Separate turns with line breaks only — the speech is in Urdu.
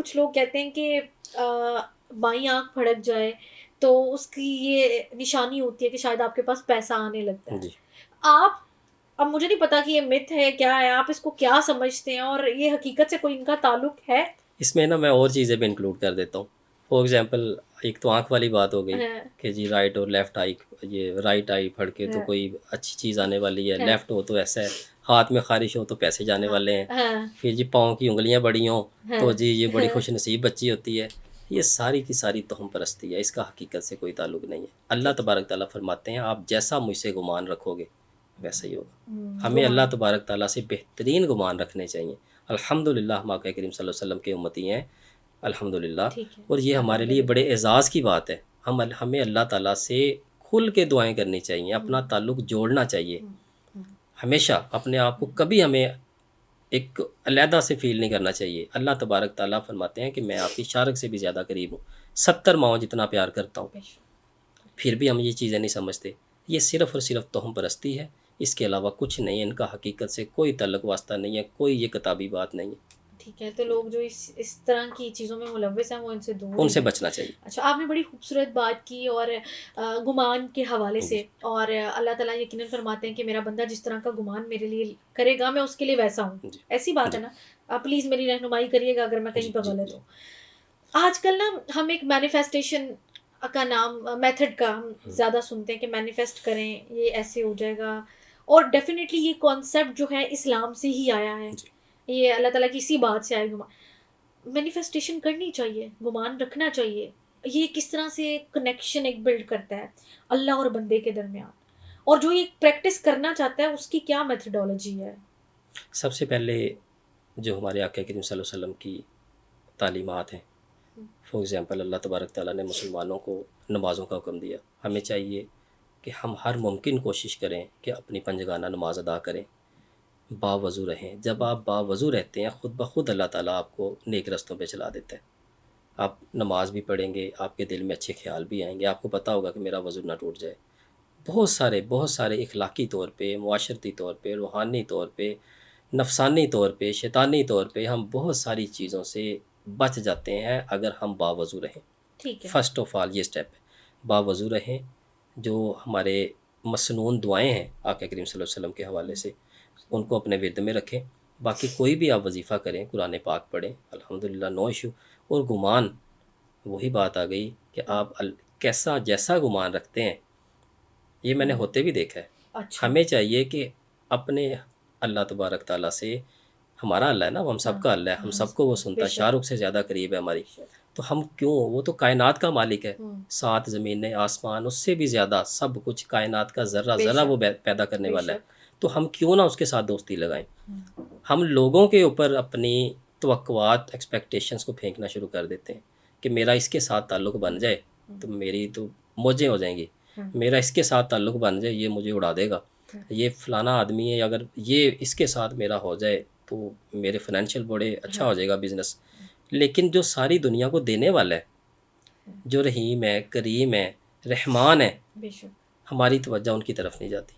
کچھ لوگ کہتے ہیں کہ بائیں آنکھ پھڑک جائے تو اس کی یہ نشانی ہوتی ہے کہ شاید آپ کے پاس پیسہ آنے لگتا ہے.
جی
آپ اب مجھے نہیں پتا کہ یہ مت ہے کیا ہے، آپ اس کو کیا سمجھتے ہیں اور یہ حقیقت سے کوئی ان کا تعلق ہے؟
اس میں نا میں اور چیزیں بھی انکلوڈ کر دیتا ہوں. فار ایگزامپل ایک تو آنکھ والی بات ہو گئی
ہاں
کہ جی رائٹ اور لیفٹ آئی، یہ رائٹ آئی پھڑ کے تو
ہاں
کوئی اچھی چیز آنے والی ہے،
ہاں
لیفٹ ہو تو ایسا ہے، ہاتھ میں خارش ہو تو پیسے جانے
ہاں
والے ہیں،
ہاں
پھر جی پاؤں کی انگلیاں بڑی ہوں
ہاں
تو جی یہ بڑی
ہاں
خوش نصیب بچی ہوتی ہے. یہ ساری کی ساری توہم پرستی ہے، اس کا حقیقت سے کوئی تعلق نہیں ہے. اللہ
ٹھیک ہے.
تبارک تعالیٰ فرماتے ہیں آپ جیسا مجھ سے گمان رکھو گے ویسا ہی ہوگا. ہمیں اللہ
گمان.
تبارک تعالیٰ سے بہترین گمان رکھنے چاہیے. الحمد للہ ہم آقا کریم صلی اللہ علیہ وسلم کے امتی ہیں الحمد للہ.
ٹھیک ہے،
اور یہ ہمارے
الحمد
لیے
للہ.
بڑے اعزاز کی بات ہے. ہمیں اللہ تعالیٰ سے کھل کے دعائیں کرنی چاہیے، اپنا تعلق جوڑنا چاہیے ہمیشہ. اپنے آپ کو کبھی ہمیں ایک علیحدہ سے فیل نہیں کرنا چاہیے. اللہ تبارک تعالیٰ فرماتے ہیں کہ میں آپ کی شارک سے بھی زیادہ قریب ہوں، 70 ماؤں جتنا پیار کرتا ہوں.
بے شک.
پھر بھی ہم یہ چیزیں نہیں سمجھتے. یہ صرف اور صرف توہم پرستی ہے، اس کے علاوہ کچھ نہیں ہے. ان کا حقیقت سے کوئی تعلق واسطہ نہیں ہے، کوئی یہ کتابی بات نہیں ہے.
ٹھیک ہے، تو لوگ جو اس طرح کی چیزوں میں ملوث ہیں وہ ان سے دور
ان
ہی
سے
رہیں.
بچنا چاہیے.
اچھا، آپ نے بڑی خوبصورت بات کی اور گمان کے حوالے
جی
سے، اور اللہ تعالیٰ یقیناً فرماتے ہیں کہ میرا بندہ جس طرح کا گمان میرے لیے کرے گا میں اس کے لیے ویسا ہوں.
جی
ایسی بات
جی
ہے نا؟ آپ پلیز میری رہنمائی کریے گا اگر میں کہیں
جی
پہ
جی
غلط
جی
ہوں. آج کل نا ہم ایک مینیفیسٹیشن کا نام میتھڈ کا ہم زیادہ سنتے ہیں کہ مینیفیسٹ کریں یہ ایسے ہو جائے گا، اور ڈیفینیٹلی یہ کانسیپٹ جو ہے اسلام سے ہی آیا ہے،
جی.
یہ اللہ تعالیٰ کی اسی بات سے آئے. مینیفیسٹیشن کرنی چاہیے، گمان رکھنا چاہیے. یہ کس طرح سے کنیکشن ایک بلڈ کرتا ہے اللہ اور بندے کے درمیان، اور جو یہ پریکٹس کرنا چاہتا ہے اس کی کیا میتھڈالوجی ہے؟
سب سے پہلے جو ہمارے آقا کریم صلی اللہ علیہ وسلم کی تعلیمات ہیں. فار ایگزامپل اللہ تبارک تعالیٰ نے مسلمانوں کو نمازوں کا حکم دیا. ہمیں چاہیے کہ ہم ہر ممکن کوشش کریں کہ اپنی پنجگانہ نماز ادا کریں، باوضو رہیں. جب آپ باوضو رہتے ہیں خود بخود اللہ تعالیٰ آپ کو نیک رستوں پہ چلا دیتا ہے. آپ نماز بھی پڑھیں گے، آپ کے دل میں اچھے خیال بھی آئیں گے، آپ کو پتہ ہوگا کہ میرا وضو نہ ٹوٹ جائے. بہت سارے اخلاقی طور پہ، معاشرتی طور پہ، روحانی طور پہ، نفسانی طور پہ، شیطانی طور پہ ہم بہت ساری چیزوں سے بچ جاتے ہیں اگر ہم باوضو رہیں.
ٹھیک ہے.
فرسٹ آف آل یہ اسٹیپ ہے، باوضو رہیں. جو ہمارے مسنون دعائیں ہیں آقا کریم صلی اللہ علیہ وسلم کے حوالے سے ان کو اپنے ورد میں رکھیں. باقی کوئی بھی آپ وظیفہ کریں، قرآن پاک پڑھیں، الحمدللہ نو ایشو. اور گمان، وہی بات آ گئی کہ آپ کیسا جیسا گمان رکھتے ہیں یہ میں نے ہوتے بھی دیکھا ہے.
اچھا.
ہمیں چاہیے کہ اپنے اللہ تبارک تعالیٰ سے، ہمارا اللہ ہے نا، وہ ہم
ہاں
سب کا اللہ ہے، ہم
ہاں
سب کو وہ
بے
سنتا ہے،
شک
شاہ رخ سے زیادہ قریب ہے ہماری.
بے شک.
تو ہم کیوں، وہ تو کائنات کا مالک ہے،
ہوں.
7 زمینیں آسمان، اس سے بھی زیادہ سب کچھ کائنات کا ذرہ
بے
ذرہ وہ
شک
پیدا کرنے
بے
والا ہے.
شک.
تو ہم کیوں نہ اس کے ساتھ دوستی لگائیں. ہم لوگوں کے اوپر اپنی توقعات ایکسپیکٹیشنز کو پھینکنا شروع کر دیتے ہیں کہ میرا اس کے ساتھ تعلق بن جائے تو میری تو موجیں ہو جائیں گی، میرا اس کے ساتھ تعلق بن جائے یہ مجھے اڑا دے گا، یہ فلانا آدمی ہے اگر یہ اس کے ساتھ میرا ہو جائے تو میرے فائنینشیل بڑے اچھا
ہاں
ہو جائے گا بزنس. لیکن جو ساری دنیا کو دینے والا ہے، جو رحیم ہے، کریم ہے، رحمان ہے،
بے شک.
ہماری توجہ ان کی طرف نہیں جاتی.